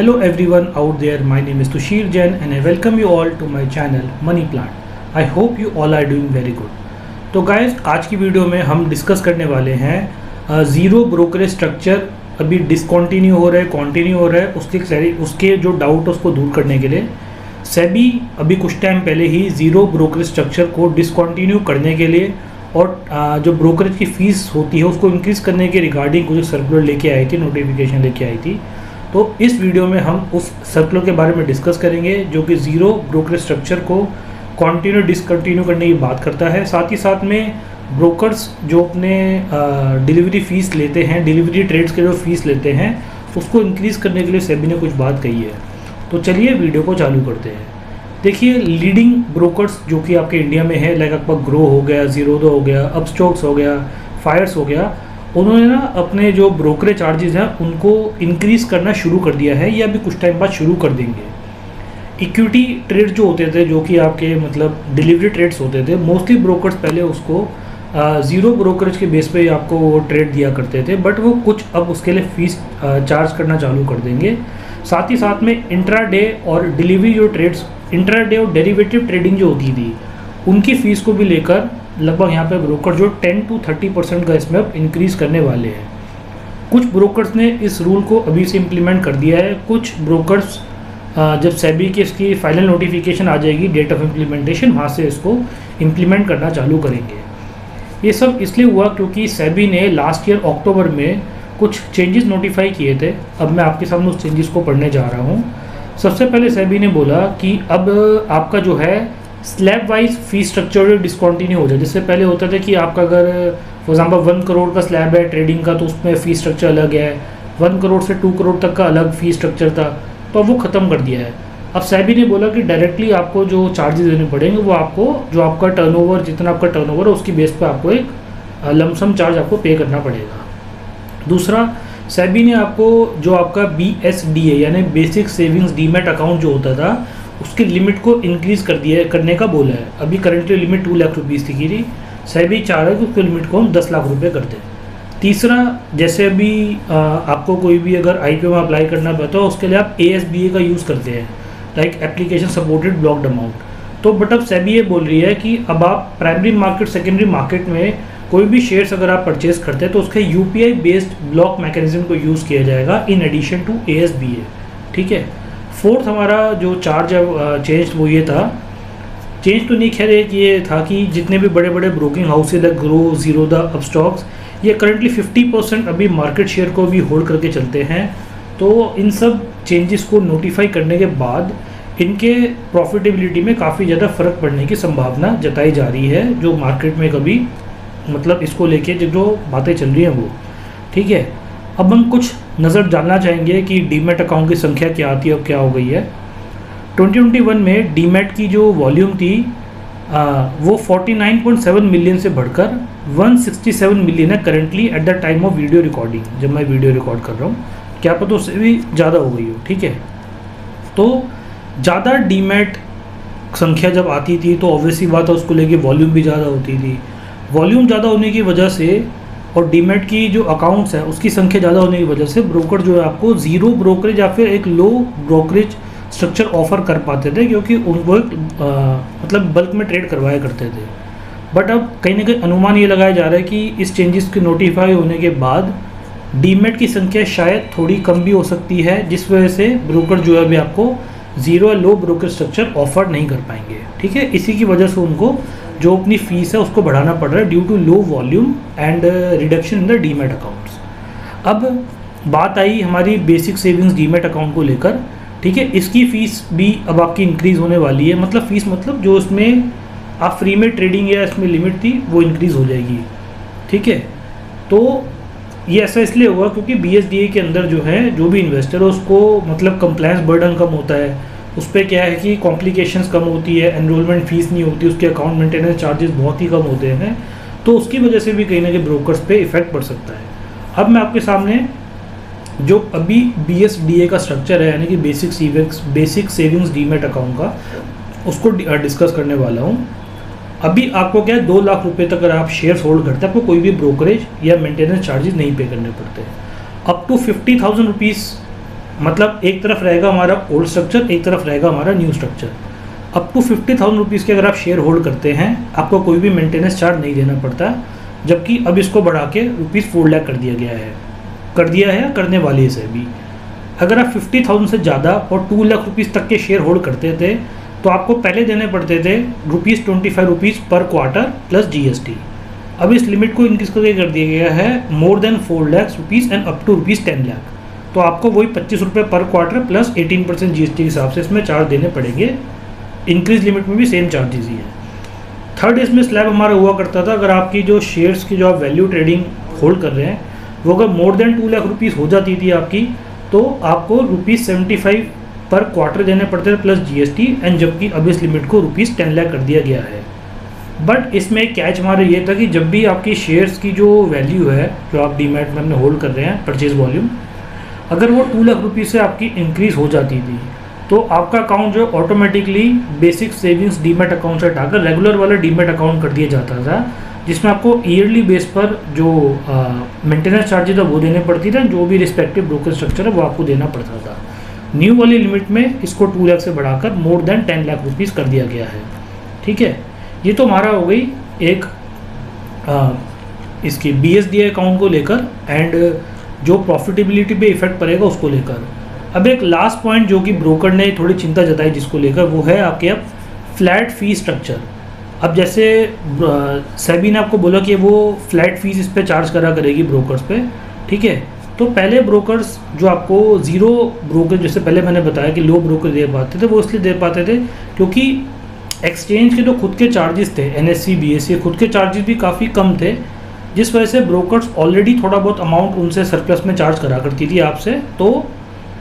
Hello everyone out there, my name is Tushir Jain and I welcome you all to my channel Money Plant. I hope you all are doing very good. तो guys आज की video में हम discuss करने वाले हैं zero brokerage structure अभी discontinue हो रहा है, कंटिन्यू हो रहा है, उसके जो डाउट है उसको दूर करने के लिए सेबी अभी कुछ टाइम पहले ही ज़ीरो ब्रोकरेज स्ट्रक्चर को डिसकंटिन्यू करने के लिए और जो ब्रोकरेज की फ़ीस होती है उसको इंक्रीज़ करने के रिगार्डिंग कुछ सर्कुलर लेके आई थी, नोटिफिकेशन लेके आई थी। तो इस वीडियो में हम उस सर्कुलर के बारे में डिस्कस करेंगे जो कि ज़ीरो ब्रोकरेज स्ट्रक्चर को कंटिन्यू डिसकंटिन्यू करने की बात करता है। साथ ही साथ में ब्रोकर्स जो अपने डिलीवरी फ़ीस लेते हैं, डिलीवरी ट्रेड्स के जो फ़ीस लेते हैं उसको इंक्रीज़ करने के लिए सेबी ने कुछ बात कही है। तो चलिए वीडियो को चालू करते हैं। देखिए, लीडिंग ब्रोकर्स जो कि आपके इंडिया में है, लाइक आपका ग्रो हो गया, ज़ीरोधा हो गया, अपस्टॉक्स हो गया, फायर्स हो गया, उन्होंने ना अपने जो ब्रोकरेज चार्जेस हैं उनको इंक्रीज़ करना शुरू कर दिया है या अभी कुछ टाइम बाद शुरू कर देंगे। इक्विटी ट्रेड जो होते थे, जो कि आपके मतलब डिलीवरी ट्रेड्स होते थे, मोस्टली ब्रोकर्स पहले उसको ज़ीरो ब्रोकरेज के बेस पे आपको वो ट्रेड दिया करते थे, बट वो कुछ अब उसके लिए फ़ीस चार्ज करना चालू कर देंगे। साथ ही साथ में इंट्राडे और डिलीवरी जो ट्रेड्स, इंट्राडे और डेरिवेटिव ट्रेडिंग जो होती थी उनकी फ़ीस को भी लेकर लगभग यहाँ पे ब्रोकर जो 10 to 30% का इसमें अब इंक्रीज़ करने वाले हैं। कुछ ब्रोकर्स ने इस रूल को अभी से इम्प्लीमेंट कर दिया है, कुछ ब्रोकर्स जब सेबी की इसकी फाइनल नोटिफिकेशन आ जाएगी, डेट ऑफ इम्प्लीमेंटेशन, वहाँ से इसको इम्प्लीमेंट करना चालू करेंगे। ये सब इसलिए हुआ क्योंकि सेबी ने लास्ट ईयर अक्टूबर में कुछ चेंजेस नोटिफाई किए थे। अब मैं आपके सामने उस चेंजेस को पढ़ने जा रहा हूँ। सबसे पहले सेबी ने बोला कि अब आपका जो है slab wise fee structure discontinue हो जाए। जिससे पहले होता था कि आपका अगर फॉर एग्जांपल 1 करोड़ का स्लैब है ट्रेडिंग का तो उसमें फ़ी स्ट्रक्चर अलग है, 1 करोड़ से 2 करोड़ तक का अलग फ़ी स्ट्रक्चर था, तो अब वो ख़त्म कर दिया है। अब सेबी ने बोला कि डायरेक्टली आपको जो चार्जेस देने पड़ेंगे वो आपको जो आपका टर्नओवर, जितना आपका टर्नओवर है उसकी बेस पर आपको एक लमसम चार्ज आपको पे करना पड़ेगा। दूसरा, सेबी ने आपको जो आपका BSDA यानी बेसिक सेविंग्स डीमैट अकाउंट जो होता था उसकी लिमिट को इंक्रीज़ करने का बोला है। अभी करंटली लिमिट 2 लाख रुपीज़ थी, सेबी चाह रहा है कि उसकी लिमिट को हम 10 लाख रुपए कर दें। तीसरा, जैसे अभी आपको कोई भी अगर IPO में अप्लाई करना पड़ता है उसके लिए आप ASBA का यूज़ करते हैं, like application supported blocked amount. तो बट अब सेबी ये बोल रही है कि अब आप प्राइमरी मार्केट, सेकेंडरी मार्केट में कोई भी शेयर्स अगर आप परचेज करते हैं तो उसके UPI बेस्ड ब्लॉक मैकेनिज्म को यूज़ किया जाएगा इन एडिशन टू ASBA। ठीक है। फोर्थ, हमारा जो चार्ज है चेंज वो ये था, चेंज तो नहीं, खैर एक ये था कि जितने भी बड़े बड़े ब्रोकिंग हाउसेज है, ग्रो, ज़ीरोधा, अपस्टॉक्स, ये करंटली 50% अभी मार्केट शेयर को भी होल्ड करके चलते हैं। तो इन सब चेंजेस को नोटिफाई करने के बाद इनके प्रॉफिटेबिलिटी में काफ़ी ज़्यादा फ़र्क पड़ने की संभावना जताई जा रही है, जो मार्केट में कभी मतलब इसको लेके जो बातें चल रही हैं वो। ठीक है। अब हम कुछ नज़र डालना चाहेंगे कि डीमैट अकाउंट की संख्या क्या आती है, अब क्या हो गई है। 2021 में डीमैट की जो वॉल्यूम थी वो 49.7 मिलियन से बढ़कर 167 मिलियन है currently at the time of video recording. जब मैं वीडियो रिकॉर्ड कर रहा हूँ, क्या पता उससे भी ज़्यादा हो गई हो। ठीक है। तो ज़्यादा डीमैट संख्या जब आती थी तो ऑब्वियसली बात है उसको लेके वॉल्यूम भी ज़्यादा होती थी। वॉल्यूम ज़्यादा होने की वजह से और डीमैट की जो अकाउंट्स है उसकी संख्या ज़्यादा होने की वजह से ब्रोकर जो है आपको ज़ीरो ब्रोकरेज या फिर एक लो ब्रोकरेज स्ट्रक्चर ऑफर कर पाते थे, क्योंकि उनको एक मतलब बल्क में ट्रेड करवाया करते थे। बट अब कहीं ना कहीं अनुमान ये लगाया जा रहा है कि इस चेंजेस के नोटिफाई होने के बाद डीमैट की संख्या शायद थोड़ी कम भी हो सकती है, जिस वजह से ब्रोकर जो है अभी आपको ज़ीरो या लो ब्रोकरेज स्ट्रक्चर ऑफर नहीं कर पाएंगे। ठीक है। इसी की वजह से उनको जो अपनी फ़ीस है उसको बढ़ाना पड़ रहा है due to low volume and reduction in the demat accounts. अब बात आई हमारी बेसिक सेविंग्स डीमैट अकाउंट को लेकर। ठीक है। इसकी फ़ीस भी अब आपकी इंक्रीज़ होने वाली है, मतलब फ़ीस मतलब जो इसमें आप फ्री में ट्रेडिंग या इसमें लिमिट थी वो इंक्रीज़ हो जाएगी। ठीक है। तो ये ऐसा इसलिए हुआ क्योंकि BSDA के अंदर जो है जो भी इन्वेस्टर है उसको मतलब कंप्लायंस बर्डन कम होता है, उस पर क्या है कि कॉम्प्लिकेशंस कम होती है, एनरोलमेंट फ़ीस नहीं होती, उसके अकाउंट मेंटेनेंस चार्जेस बहुत ही कम होते हैं, तो उसकी वजह से भी कहीं ना कहीं ब्रोकर्स पे इफेक्ट पड़ सकता है। अब मैं आपके सामने जो अभी BSDA का स्ट्रक्चर है यानी कि बेसिक सेविंग्स डीमैट अकाउंट का, उसको डिस्कस करने वाला हूँ। अभी आपको क्या है 2 लाख रुपए तक अगर आप शेयर्स होल्ड करते हैं आपको कोई भी ब्रोकरेज या मेंटेनेंस चार्जेस नहीं पे करने पड़ते। अप टू 50,000 रुपीज़ मतलब एक तरफ रहेगा हमारा ओल्ड स्ट्रक्चर, एक तरफ रहेगा हमारा new structure. Up to 50,000 rupees के अगर आप शेयर होल्ड करते हैं आपको कोई भी मेंटेनेंस चार्ज नहीं देना पड़ता, जबकि अब इसको बढ़ा के ₹4 लाख कर दिया गया है, करने वाली है सेबी। अगर आप 50,000 से ज़्यादा और 2 लाख रुपीज़ तक के शेयर होल्ड करते थे तो आपको पहले देने पड़ते थे ₹25 पर क्वार्टर प्लस GST। अब इस लिमिट को इंक्रीज करके कर दिया गया है more than 4 lakh rupees and up to ₹10 lakh. तो आपको वही ₹25 पर क्वार्टर प्लस 18% GST के हिसाब से इसमें चार्ज देने पड़ेंगे। इंक्रीज लिमिट में भी सेम चार्जेस ही है। थर्ड इसमें स्लैब हमारा हुआ करता था, अगर आपकी जो शेयर्स की जो आप वैल्यू ट्रेडिंग होल्ड कर रहे हैं वो अगर मोर देन 2 लाख रुपीज़ हो जाती थी आपकी, तो आपको ₹75 पर क्वार्टर देने पड़ते थे प्लस GST, एंड जबकि अब इस लिमिट को ₹10 लाख कर दिया गया है। बट इसमें एक कैच हमारा ये था कि जब भी आपकी शेयर्स की जो वैल्यू है जो आप डीमैट में अपने होल्ड कर रहे हैं, परचेज वॉल्यूम, अगर वो 2 लाख रुपीज़ से आपकी इंक्रीज़ हो जाती थी तो आपका अकाउंट जो automatically basic savings demat account से हटाकर रेगुलर वाला डीमैट अकाउंट कर दिया जाता था, जिसमें आपको ईयरली बेस पर जो मेंटेनेंस चार्जेस है वो देने पड़ती था, जो भी रिस्पेक्टिव ब्रोकर स्ट्रक्चर है वो आपको देना पड़ता था। न्यू वाली लिमिट में इसको 2 लाख से बढ़ाकर मोर देन 10 लाख रुपीज़ कर दिया गया है। ठीक है, ये तो हमारा हो गई एक इसकी BSDI अकाउंट को लेकर एंड जो प्रॉफिटेबिलिटी पे इफेक्ट पड़ेगा उसको लेकर। अब एक लास्ट पॉइंट जो कि ब्रोकर ने थोड़ी चिंता जताई जिसको लेकर, वो है आपके अब फ्लैट फी स्ट्रक्चर। अब जैसे सेबी ने आपको बोला कि वो फ्लैट फीस इस पे चार्ज करा करेगी ब्रोकर्स पे, ठीक है। तो पहले ब्रोकर्स जो आपको ज़ीरो ब्रोकर, जैसे पहले मैंने बताया कि लो ब्रोकर दे पाते थे, वो इसलिए दे पाते थे क्योंकि एक्सचेंज के जो खुद के चार्जेस थे, NSE BSE खुद के चार्जेस भी काफ़ी कम थे, जिस वजह से ब्रोकर्स ऑलरेडी थोड़ा बहुत अमाउंट उनसे सरप्लस में चार्ज करा करती थी आपसे, तो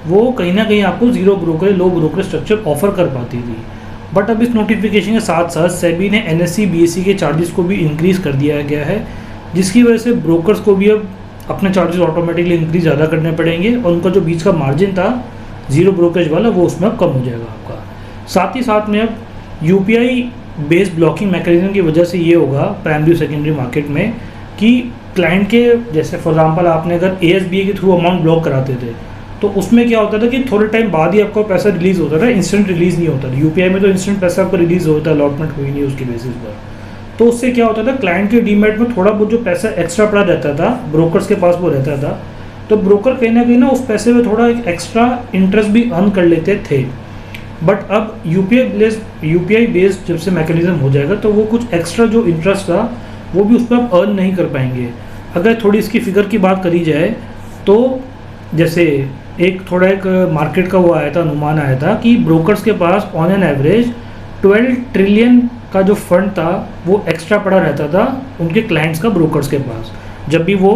वो कहीं ना कहीं आपको ज़ीरो ब्रोकर लो ब्रोकर स्ट्रक्चर ऑफर कर पाती थी। बट अब इस नोटिफिकेशन के साथ साथ सेबी ने NSE BSE के चार्जेस को भी इंक्रीज़ कर दिया गया है, जिसकी वजह से ब्रोकर्स को भी अब अपने चार्जेस ऑटोमेटिकली इंक्रीज ज़्यादा करने पड़ेंगे और उनका जो बीच का मार्जिन था ज़ीरो ब्रोकरेज वाला वो उसमें अब कम हो जाएगा आपका। साथ ही साथ में अब UPI बेस्ड ब्लॉकिंग मैकेनिज्म की वजह से ये होगा प्राइमरी सेकेंडरी मार्केट में कि क्लाइंट के, जैसे फॉर एग्जांपल आपने अगर ASBA के थ्रू अमाउंट ब्लॉक कराते थे तो उसमें क्या होता था कि थोड़े टाइम बाद ही आपको पैसा रिलीज़ होता था, इंस्टेंट रिलीज़ नहीं होता था। UPI में तो इंस्टेंट पैसा आपको रिलीज़ होता है, अलॉटमेंट हुई नहीं उसकी बेसिस पर। तो उससे क्या होता था, क्लाइंट के डीमैट में थोड़ा बहुत जो पैसा एक्स्ट्रा पड़ा रहता था ब्रोकर्स के पास वो रहता था, तो ब्रोकर कहीं ना उस पैसे में थोड़ा एक्स्ट्रा इंटरेस्ट भी अर्न कर लेते थे। बट अब UPI बेस्ड जब से मैकेनिज्म हो जाएगा तो वो कुछ एक्स्ट्रा जो इंटरेस्ट था वो भी उस पर आप अर्न नहीं कर पाएंगे। अगर थोड़ी इसकी फिगर की बात करी जाए तो जैसे एक मार्केट का वो आया था, अनुमान आया था कि ब्रोकर्स के pass on an average 12 trillion का जो फंड था वो एक्स्ट्रा पड़ा रहता था उनके क्लाइंट्स का ब्रोकर्स के पास, जब भी वो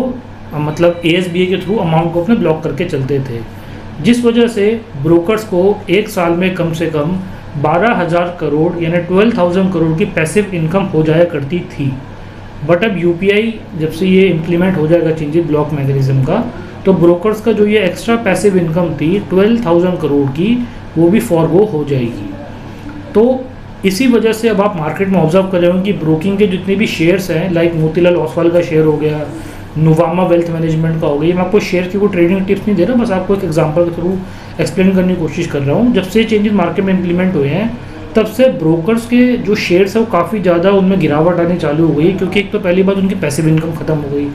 मतलब ASBA के थ्रू अमाउंट को अपने ब्लॉक करके चलते थे, जिस वजह से ब्रोकर्स को एक साल में कम से कम 12,000 करोड़ यानी 12,000 करोड़ की पैसिव इनकम हो जाया करती थी। बट अब UPI जब से ये इम्प्लीमेंट हो जाएगा चेंजेस ब्लॉक मैकेनिज्म का, तो ब्रोकर्स का जो ये एक्स्ट्रा पैसिव इनकम थी 12,000 करोड़ की वो भी फॉरगो हो जाएगी। तो इसी वजह से अब आप मार्केट में ऑब्जर्व कर रहे हो कि ब्रोकिंग के जितने भी शेयर्स हैं, लाइक मोतीलाल ओसवाल का शेयर हो गया, नुवामा वेल्थ मैनेजमेंट का हो गया, मैं आपको शेयर की कोई ट्रेडिंग टिप्स नहीं दे रहा, बस आपको एक एग्जांपल के थ्रू एक्सप्लेन करने की कोशिश कर रहा हूँ। जब से चेंजेस मार्केट में इंप्लीमेंट हुए हैं तब से ब्रोकर्स के जो शेयर्स है वो काफ़ी ज़्यादा उनमें गिरावट आनी चालू हो गई, क्योंकि एक तो पहली बात उनकी पैसिव इनकम ख़त्म हो गई,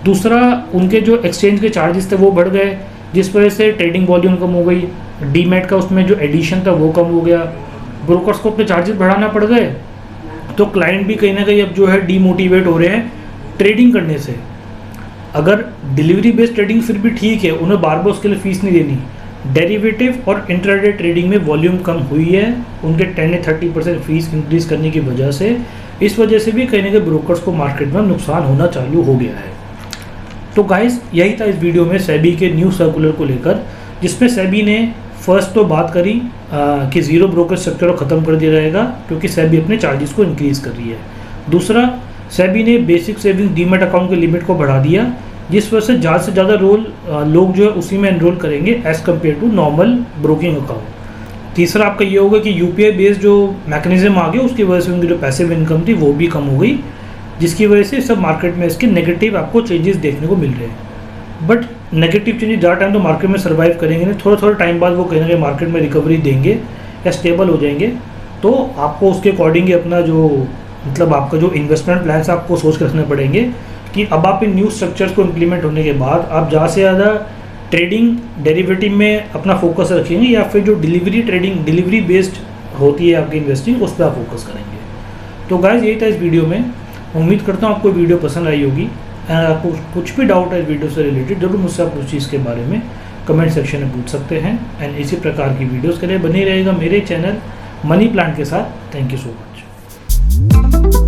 दूसरा उनके जो एक्सचेंज के चार्जेस थे वो बढ़ गए, जिस वजह से ट्रेडिंग वॉल्यूम कम हो गई, डीमैट का उसमें जो एडिशन था वो कम हो गया, ब्रोकर्स को अपने चार्जेस बढ़ाना पड़ गए, तो क्लाइंट भी कहीं ना कहीं अब जो है डीमोटिवेट हो रहे हैं ट्रेडिंग करने से। अगर डिलीवरी बेस्ड ट्रेडिंग फिर भी ठीक है, उन्हें बार बार उसके लिए फीस नहीं देनी। डेरिवेटिव और इंट्राडे ट्रेडिंग में वॉल्यूम कम हुई है उनके 10 या 30% फीस इंक्रीज करने की वजह से, इस वजह से भी कहीं ना कहीं ब्रोकर्स को मार्केट में नुकसान होना चालू हो गया है। तो गाइस यही था इस वीडियो में सेबी के न्यू सर्कुलर को लेकर, जिसमें सेबी ने फर्स्ट तो बात करी कि ज़ीरो ब्रोकर स्ट्रक्चर को ख़त्म कर दिया जाएगा क्योंकि सेबी अपने चार्जेस को इंक्रीज़ कर रही है। दूसरा, सेबी ने बेसिक सेविंग डीमैट अकाउंट की लिमिट को बढ़ा दिया, जिस वजह से ज़्यादा से ज़्यादा लोग जो है उसी में एनरोल करेंगे as compare to normal broking account. तीसरा आपका ये होगा कि UPI बेस्ड जो मैकेनिज्म आ गया उसकी वजह से उनकी जो पैसिव इनकम थी वो भी कम हो गई, जिसकी वजह से सब मार्केट में इसके नेगेटिव आपको चेंजेस देखने को मिल रहे हैं। बट नेगेटिव चेंजेस ज़्यादा टाइम तो मार्केट में सर्वाइव करेंगे नहीं, थोड़ा थोड़ा टाइम बाद वो कहीं ना कहीं मार्केट में रिकवरी देंगे या स्टेबल हो जाएंगे। तो आपको उसके अकॉर्डिंग अपना जो मतलब आपका जो इन्वेस्टमेंट प्लान है आपको सोच के रखने पड़ेंगे कि अब आप इन न्यू स्ट्रक्चर्स को इम्प्लीमेंट होने के बाद आप ज़्यादा से ज़्यादा ट्रेडिंग डेरिवेटिव में अपना फोकस रखेंगे या फिर जो डिलीवरी बेस्ड होती है आपकी इन्वेस्टिंग उस पर आप फोकस करेंगे। तो गाइस यही था इस वीडियो में। उम्मीद करता हूँ आपको वीडियो पसंद आई होगी। आपको कुछ भी डाउट है इस वीडियो से रिलेटेड जरूर मुझसे आप उस चीज़ के बारे में कमेंट सेक्शन में पूछ सकते हैं। एंड इसी प्रकार की वीडियोस के लिए बने रहेगा मेरे चैनल मनी प्लांट के साथ। Thank you so much.